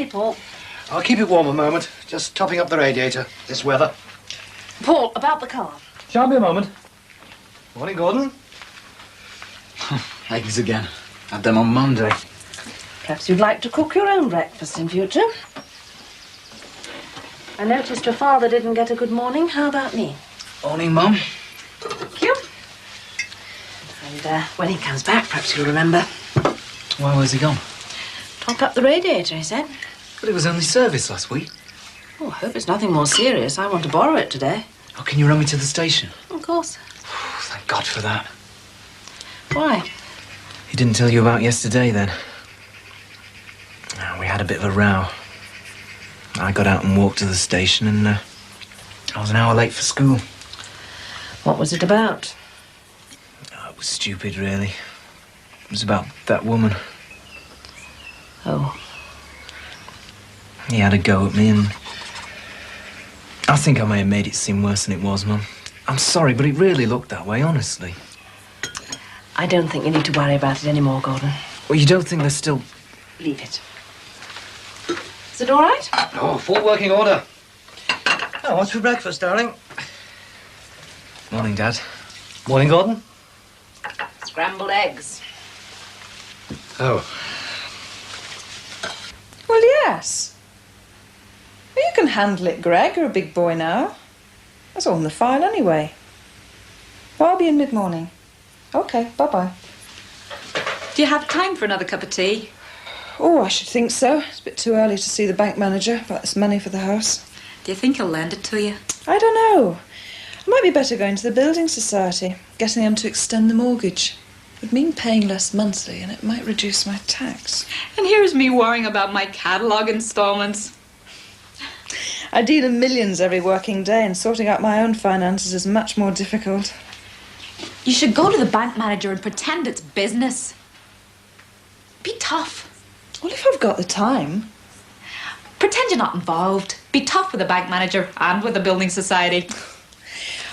ready, Paul. I'll keep it warm a moment. Just topping up the radiator. This weather. Paul, about the car. Shan't be a moment. Morning, Gordon. Eggs again. Had them on Monday. Perhaps you'd like to cook your own breakfast in future. I noticed your father didn't get a good morning. How about me? Morning, Mum. Thank you. And when he comes back, perhaps you'll remember. Why was he gone? Top up the radiator, he said. But it was only service last week. Oh, I hope it's nothing more serious. I want to borrow it today. Oh, can you run me to the station? Of course. Oh, thank God for that. Why? He didn't tell you about yesterday, then? Oh, we had a bit of a row. I got out and walked to the station and I was an hour late for school. What was it about? Oh, it was stupid, really. It was about that woman. Oh. He had a go at me and I think I may have made it seem worse than it was, Mum. I'm sorry, but it really looked that way, honestly. I don't think you need to worry about it anymore, Gordon. Well, you don't think there's still... Leave it. Is it all right? Oh, full working order. Oh, what's for breakfast, darling? Morning, Dad. Morning, Gordon. Scrambled eggs. Oh. Well, yes. Well, you can handle it, Greg. You're a big boy now. That's all in the file anyway. Well, I'll be in mid-morning. OK, bye-bye. Do you have time for another cup of tea? Oh, I should think so. It's a bit too early to see the bank manager about this money for the house. Do you think he'll lend it to you? I don't know. It might be better going to the building society, getting them to extend the mortgage. It would mean paying less monthly, and it might reduce my tax. And here's me worrying about my catalogue instalments. I deal in millions every working day, and sorting out my own finances is much more difficult. You should go to the bank manager and pretend it's business. Be tough. Well, if I've got the time. Pretend you're not involved. Be tough with the bank manager and with the building society.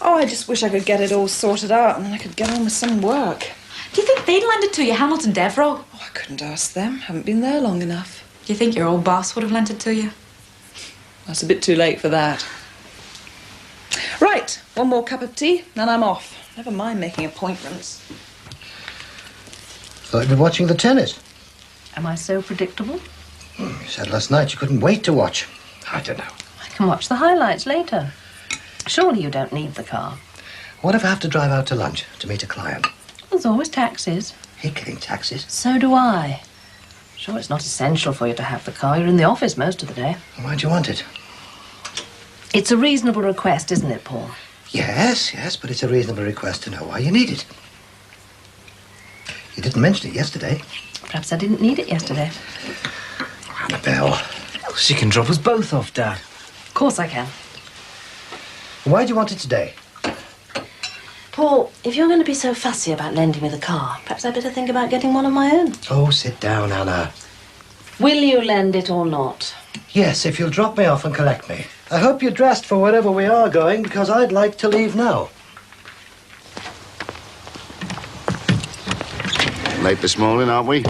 Oh, I just wish I could get it all sorted out and then I could get on with some work. Do you think they'd lend it to you, Hamilton Devereux? Oh, I couldn't ask them. Haven't been there long enough. Do you think your old boss would have lent it to you? That's a bit too late for that. Right, one more cup of tea, then I'm off. Never mind making appointments. Thought you'd be watching the tennis. Am I so predictable? You said last night you couldn't wait to watch. I don't know. I can watch the highlights later. Surely you don't need the car. What if I have to drive out to lunch to meet a client? There's always taxis. Hate getting taxis. So do I. Sure, it's not essential for you to have the car. You're in the office most of the day. Why do you want it? It's a reasonable request, isn't it, Paul? Yes, but it's a reasonable request to know why you need it. You didn't mention it yesterday. Perhaps I didn't need it yesterday. Annabelle. She can drop us both off, Dad. Of course I can. Why do you want it today? Paul, if you're going to be so fussy about lending me the car, perhaps I'd better think about getting one of my own. Oh, sit down, Anna. Will you lend it or not? Yes, if you'll drop me off and collect me. I hope you're dressed for wherever we are going, because I'd like to leave now. Late this morning, aren't we?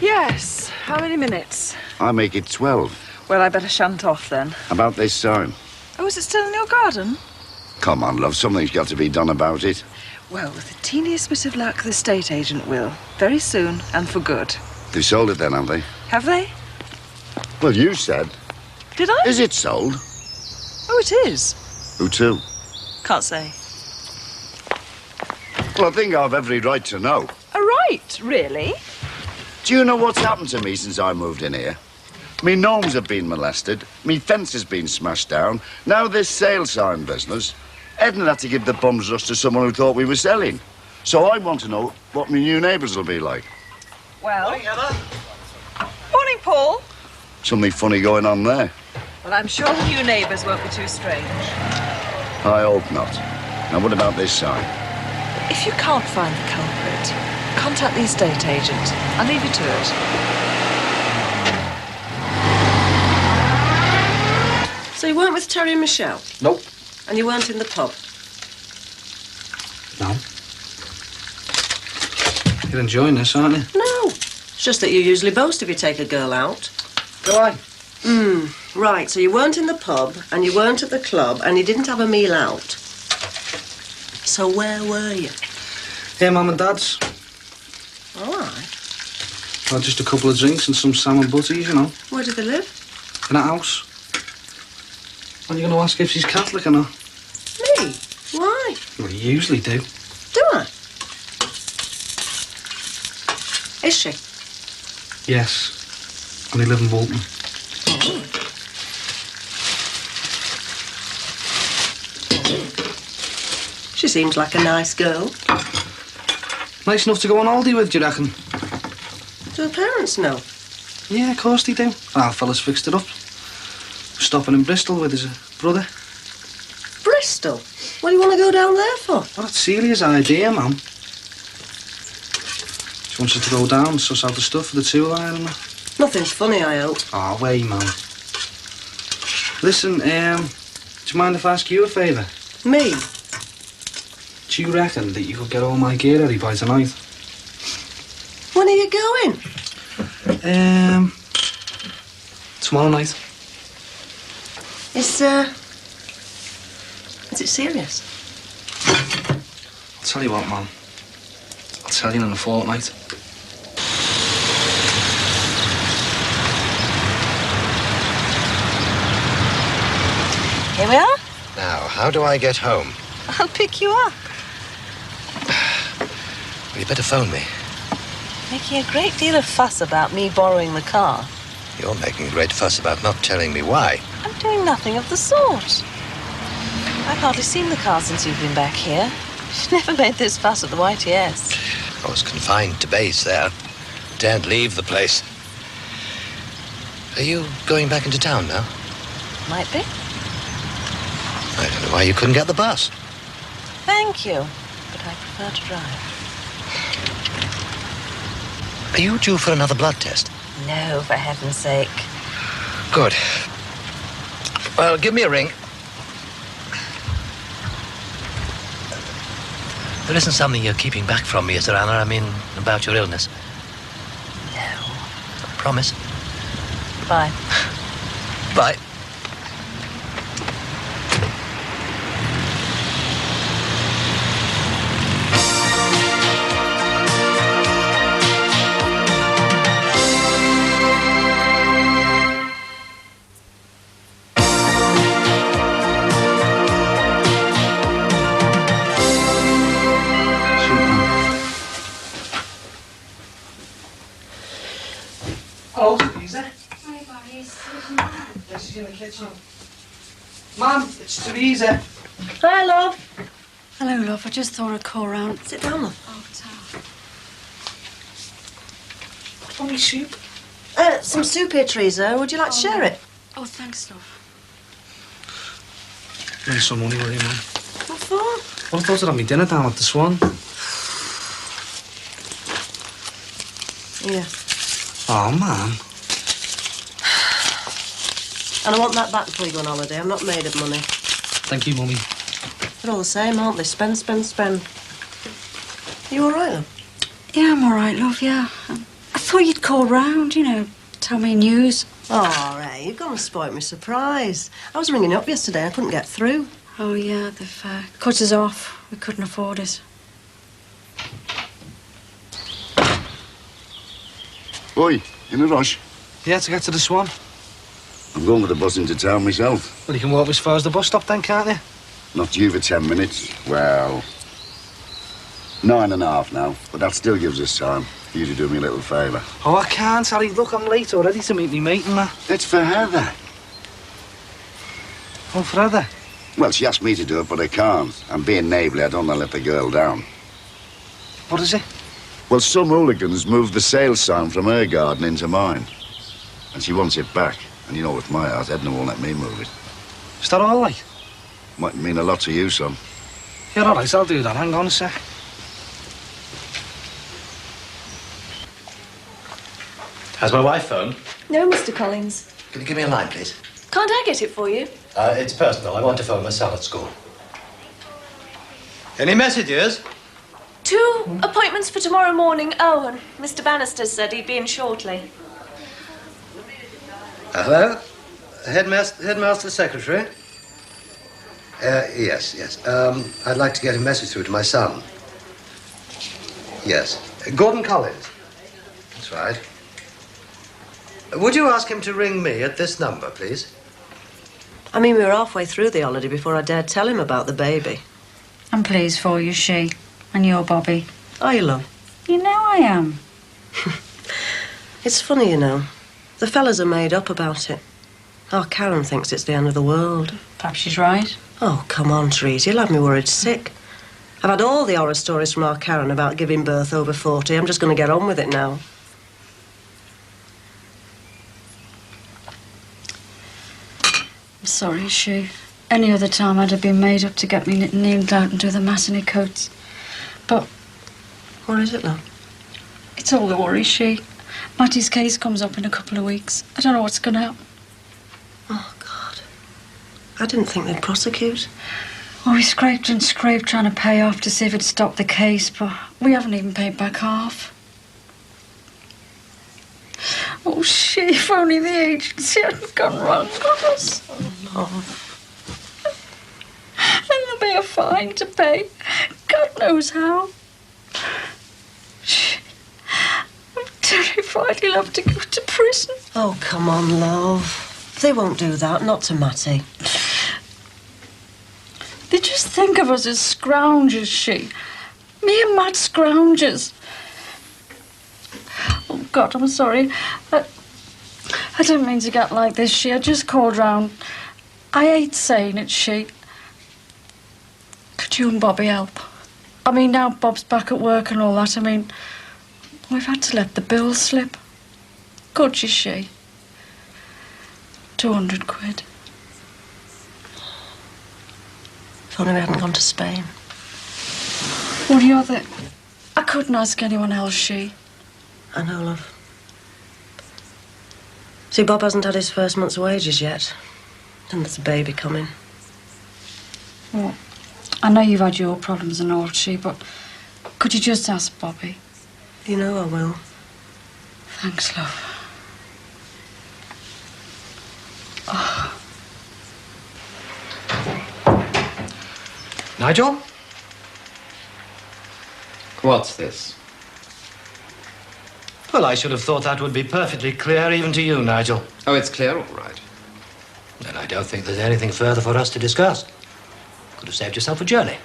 Yes. How many minutes? I make it 12. Well, I better shunt off then. About this sign. Oh, is it still in your garden? Come on, love, something's got to be done about it. Well, with the teeniest bit of luck, the estate agent will. Very soon, and for good. They've sold it then, have they? Have they? Well, you said. Did I? Is it sold? Oh, it is. Who to? Can't say. Well, I think I've every right to know. A right, really? Do you know what's happened to me since I moved in here? Me gnomes have been molested, me fence has been smashed down, now this sale sign business. Edna had to give the bum's rush to someone who thought we were selling. So I want to know what my new neighbours will be like. Well... Morning, Heather. Morning, Paul. Something funny going on there. Well, I'm sure the new neighbours won't be too strange. I hope not. Now, what about this sign? If you can't find the culprit, contact the estate agent. I'll leave you to it. So you weren't with Terry and Michelle? Nope. And you weren't in the pub? No. You're enjoying this, aren't you? No. It's just that you usually boast if you take a girl out. Do I? Right, so you weren't in the pub, and you weren't at the club, and you didn't have a meal out. So where were you? Here, Mum and Dad's. All right. Well, just a couple of drinks and some salmon butties, you know. Where do they live? In a house. Are you going to ask if she's Catholic or not? Me? Why? Well, you usually do. Do I? Is she? Yes. And they live in Bolton. She seems like a nice girl. Nice enough to go on holiday with, do you reckon? Do her parents know? Yeah, of course they do. Our fella's fixed it up. Stopping in Bristol with his brother. Bristol? What do you want to go down there for? Well, that's Celia's idea, Mum. She wants us to go down and suss out the stuff for the tour line and that. Nothing's funny, I hope. Oh, wait, Mum. Listen, do you mind if I ask you a favour? Me? Do you reckon that you could get all my gear ready by tonight? When are you going? Tomorrow night. Is it serious? I'll tell you what, Mum. I'll tell you in a fortnight. Here we are. Now, how do I get home? I'll pick you up. Well, you better phone me. Making a great deal of fuss about me borrowing the car. You're making a great fuss about not telling me why. I'm doing nothing of the sort. I've hardly seen the car since you've been back here. You've never made this fuss at the YTS. I was confined to base there. Daren't leave the place. Are you going back into town now? Might be. I don't know why you couldn't get the bus. Thank you, but I prefer to drive. Are you due for another blood test? No, for heaven's sake. Good. Well, give me a ring. There isn't something you're keeping back from me, is there, Anna? I mean, about your illness. No. Promise. Bye. Bye. Hello, Teresa. Hi, Boris. Yes, she's in the kitchen. Mum, it's Teresa. Hi, love. Hello, love. I just thought I'd call round. Sit down, love. Oh, Tom. Want me soup? Some soup here, Teresa. Would you like to share it? Oh, thanks, love. Need some money, will you, Mum? What for? Well, I thought I'd have me dinner down at the Swan. Yeah. Oh, Mum. And I want that back before you go on holiday. I'm not made of money. Thank you, Mummy. They're all the same, aren't they? Spend, spend, spend. You all right, love? Yeah, I'm all right, love, yeah. I thought you'd call round, you know, tell me news. Oh, Ray, you've gone and spoilt my surprise. I was ringing you up yesterday. I couldn't get through. Oh, yeah, they've cut us off. We couldn't afford it. Oi, in a rush? Yeah, to get to the Swan. I'm going with the bus into town myself. Well, you can walk as far as the bus stop then, can't you? Not you for 10 minutes. Well, 9.5 now, but that still gives us time for you to do me a little favour. Oh, I can't, Sally. Look, I'm late already to meet me mate and that. It's for Heather. Oh, for Heather. Well, she asked me to do it, but I can't. I'm being neighbourly. I don't want to let the girl down. What is it? Well, some hooligans moved the sale sign from her garden into mine. And she wants it back. And you know, with my house, Edna won't let me move it. Is that all right? Might mean a lot to you, son. Yeah, all right, I'll do that. Hang on a sec. Has my wife phoned? No, Mr. Collins. Can you give me a line, please? Can't I get it for you? It's personal. I want to phone my son at school. Any messages? 2 appointments for tomorrow morning. Oh, and Mr. Bannister said he'd be in shortly. Hello? Headmaster Secretary? Yes. I'd like to get a message through to my son. Yes. Gordon Collins. That's right. Would you ask him to ring me at this number, please? I mean, we were halfway through the holiday before I dared tell him about the baby. I'm pleased for you, she. And your Bobby. Are you, love? You know I am. It's funny, you know. The fellas are made up about it. Our Karen thinks it's the end of the world. Perhaps she's right. Oh, come on, Treat. You'll have me worried sick. I've had all the horror stories from our Karen about giving birth over 40. I'm just going to get on with it now. I'm sorry, she. Any other time I'd have been made up to get me kneeled out and do the mass in her coats. But... What is it, love? It's all the worry, she. Matty's case comes up in a couple of weeks. I don't know what's going to happen. Oh, God. I didn't think they'd prosecute. Well, we scraped and scraped trying to pay off to see if it'd stop the case, but we haven't even paid back half. Oh, she, if only the agency hadn't gone wrong on us. Oh, And there'll be a fine to pay. God knows how. I'm terrified he'll have to go to prison. Oh, come on, love. They won't do that, not to Matty. They just think of us as scroungers, she. Me and Matt scroungers. Oh, God, I'm sorry. I didn't mean to get like this, she. I just called round. I hate saying it, she. Could you and Bobby help? I mean, now Bob's back at work and all that, I mean, we've had to let the bill slip. Could you, she? 200 quid. If only we hadn't gone to Spain. What do you think? I couldn't ask anyone else, she. I know, love. See, Bob hasn't had his first month's wages yet. And there's a baby coming. Well, I know you've had your problems and all, she, but could you just ask Bobby? You know I will. Thanks, love. Oh. Nigel? What's this? Well, I should have thought that would be perfectly clear even to you, Nigel. Oh, it's clear, all right. Then I don't think there's anything further for us to discuss. Could have saved yourself a journey.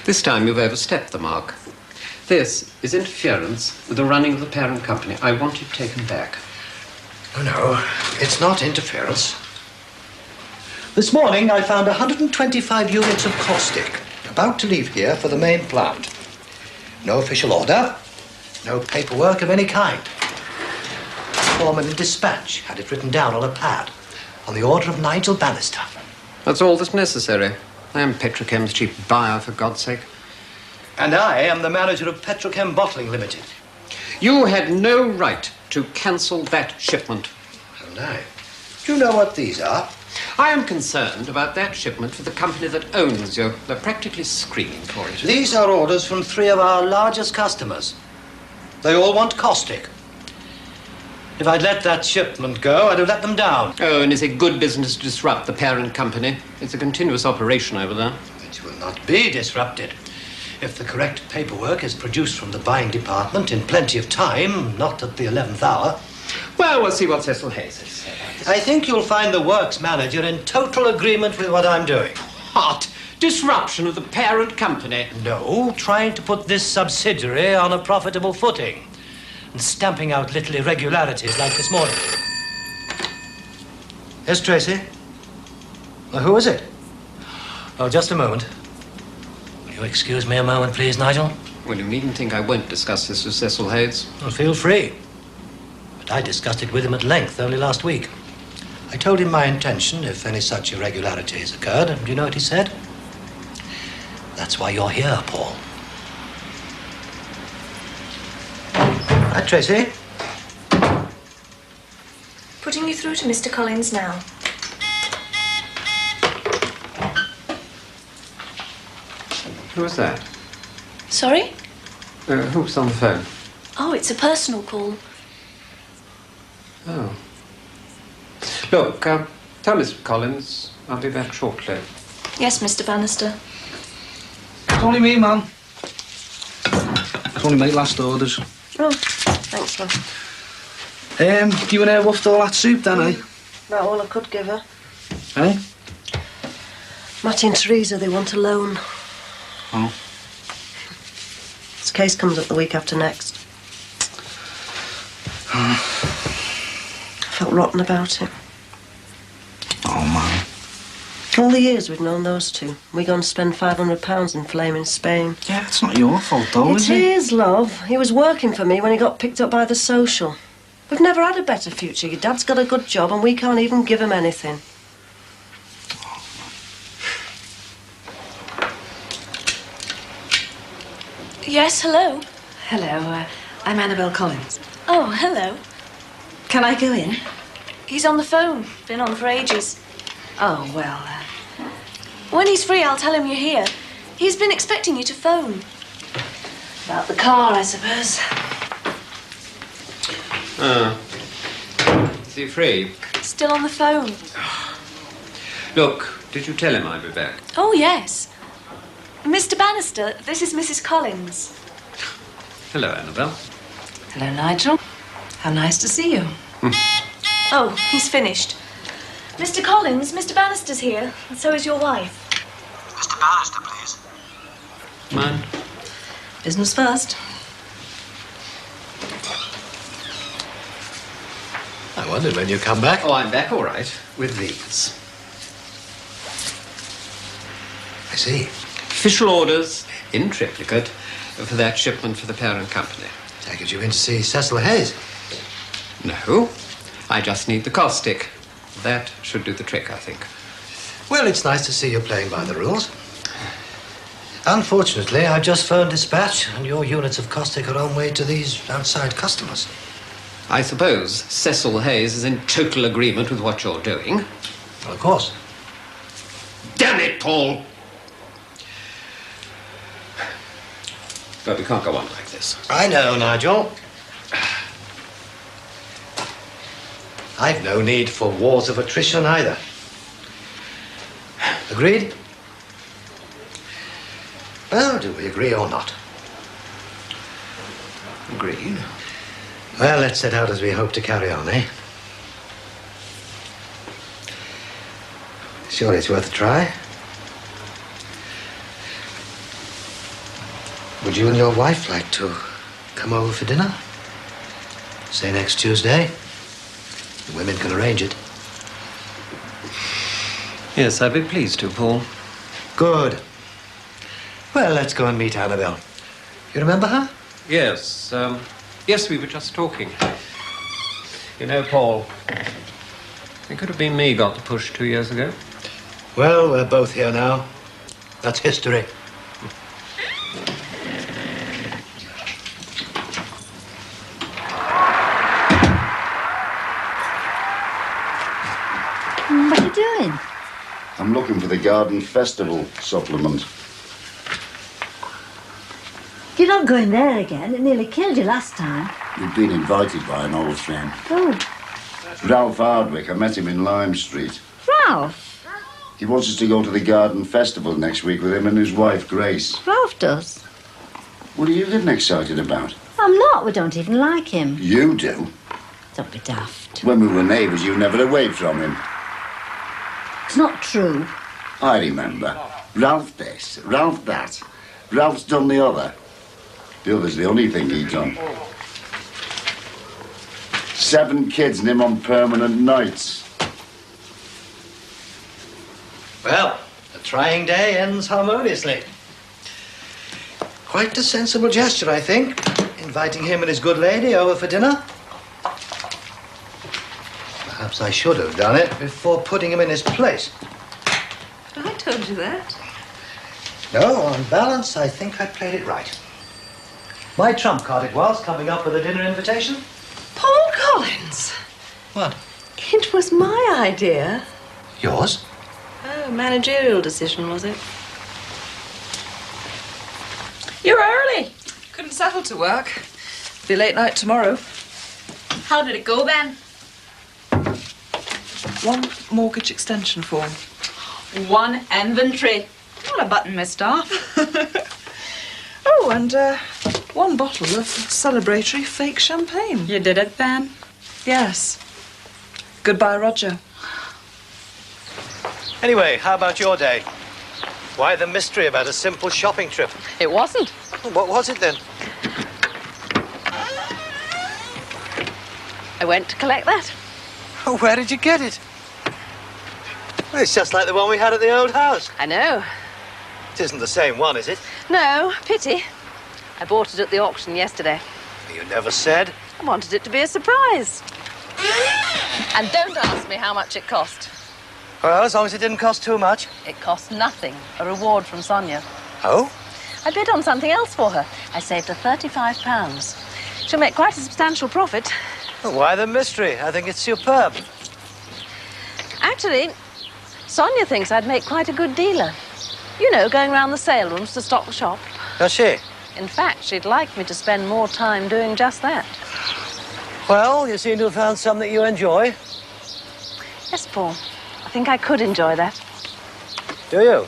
This time you've overstepped the mark. This is interference with the running of the parent company. I want it taken back. Oh, no, it's not interference. This morning I found 125 units of caustic about to leave here for the main plant. No official order, no paperwork of any kind. Foreman in dispatch had it written down on a pad on the order of Nigel Bannister. That's all that's necessary. I am Petrochem's chief buyer, for God's sake. And I am the manager of Petrochem Bottling Limited. You had no right to cancel that shipment. Haven't I? Do you know what these are? I am concerned about that shipment for the company that owns you. They're practically screaming for it. These are orders from 3 of our largest customers. They all want caustic. If I'd let that shipment go, I'd have let them down. Oh, and is it good business to disrupt the parent company? It's a continuous operation over there. It will not be disrupted. If the correct paperwork is produced from the buying department in plenty of time, not at the 11th hour. Well, we'll see what Cecil Hayes has said. I think you'll find the works manager in total agreement with what I'm doing. What? Disruption of the parent company? No, trying to put this subsidiary on a profitable footing and stamping out little irregularities like this morning. Yes, Tracy? Well, who is it? Oh, just a moment. Will you excuse me a moment, please, Nigel? Well, you needn't think I won't discuss this with Cecil Hayes. Well, feel free. But I discussed it with him at length only last week. I told him my intention if any such irregularities occurred, and do you know what he said? That's why you're here, Paul. Right, Tracy? Putting you through to Mr. Collins now. Who was that? Sorry? Who's on the phone? Oh, it's a personal call. Oh. Look, tell Mr. Collins I'll be back shortly. Yes, Mr. Bannister. It's only me, man. It's only my last orders. Oh, thanks, love. You and her woofed all that soup then, eh? About all I could give her. Eh? Matty and Teresa, they want a loan. Oh. This case comes up the week after next. I felt rotten about it. Oh, man. All the years we've known those two, we gone to spend £500 in flaming Spain. Yeah, it's not your fault, though, is it? It is, love. He was working for me when he got picked up by the social. We've never had a better future. Your dad's got a good job and we can't even give him anything. Yes, hello. Hello, I'm Annabel Collins. Oh, hello. Can I go in? He's on the phone. Been on for ages. Oh, well, When he's free, I'll tell him you're here. He's been expecting you to phone. about the car, I suppose. Is he free? Still on the phone. Look, did you tell him I'd be back? Oh, yes. Mr. Bannister, this is Mrs. Collins. Hello, Annabel. Hello, Nigel. How nice to see you. Oh, he's finished. Mr. Collins, Mr. Bannister's here, and so is your wife. Mr. Bannister, please. Mine? Business first. I wondered when you come back. Oh, I'm back all right with these. I see. Official orders in triplicate for that shipment for the parent company. Take it you in to see Cecil Hayes? No, I just need the caustic. That should do the trick, I think. Well, it's nice to see you playing by the rules. Unfortunately, I've just phoned dispatch, and your units of caustic are on way to these outside customers. I suppose Cecil Hayes is in total agreement with what you're doing. Well, of course. Damn it, Paul! But we can't go on like this. I know, Nigel. I've no need for wars of attrition either. Agreed? Well, do we agree or not? Agreed. Well, let's set out as we hope to carry on, eh? Surely it's worth a try. Would you and your wife like to come over for dinner? Say next Tuesday. The women can arrange it. Yes, I'd be pleased to, Paul. Good. Well, let's go and meet Annabel. You remember her? Yes, yes, we were just talking. You know, Paul, it could have been me got the push 2 years ago. Well, we're both here now. That's history. What are you doing? I'm looking for the Garden Festival supplement. You're not going there again. It nearly killed you last time. We've been invited by an old friend. Oh, Ralph Hardwick. I met him in Lime Street. Ralph. He wants us to go to the Garden Festival next week with him and his wife, Grace. Ralph does. What are you getting excited about? I'm not. We don't even like him. You do. Don't be daft. When we were neighbours, you never away from him. It's not true. I remember. Ralph this, Ralph that. Ralph's done the other. The other's the only thing he's done. 7 kids and him on permanent nights. Well, a trying day ends harmoniously. Quite a sensible gesture, I think, inviting him and his good lady over for dinner. Perhaps I should have done it before putting him in his place. I told you that. No, on balance, I think I played it right. My trump card it was, coming up with a dinner invitation. Paul Collins. What? It was my idea. Yours? Oh, managerial decision, was it? You're early. Couldn't settle to work. Be late night tomorrow. How did it go, Ben? one mortgage extension form. One inventory. Not a button missed off. Oh, and one bottle of celebratory fake champagne. You did it, then? Yes. Goodbye, Roger. Anyway, how about your day? Why the mystery about a simple shopping trip? It wasn't. What was it then? I went to collect that. Where did you get it? Well, it's just like the one we had at the old house. I know. It isn't the same one, is it? No, pity. I bought it at the auction yesterday. You never said. I wanted it to be a surprise. And don't ask me how much it cost. Well, as long as it didn't cost too much. It cost nothing. A reward from Sonia. Oh? I bid on something else for her. I saved her £35. She'll make quite a substantial profit. Well, why the mystery? I think it's superb. Actually, Sonia thinks I'd make quite a good dealer. You know, going round the sale rooms to stock the shop. Does she? In fact, she'd like me to spend more time doing just that. Well, you seem to have found something you enjoy. Yes, Paul. I think I could enjoy that. Do you?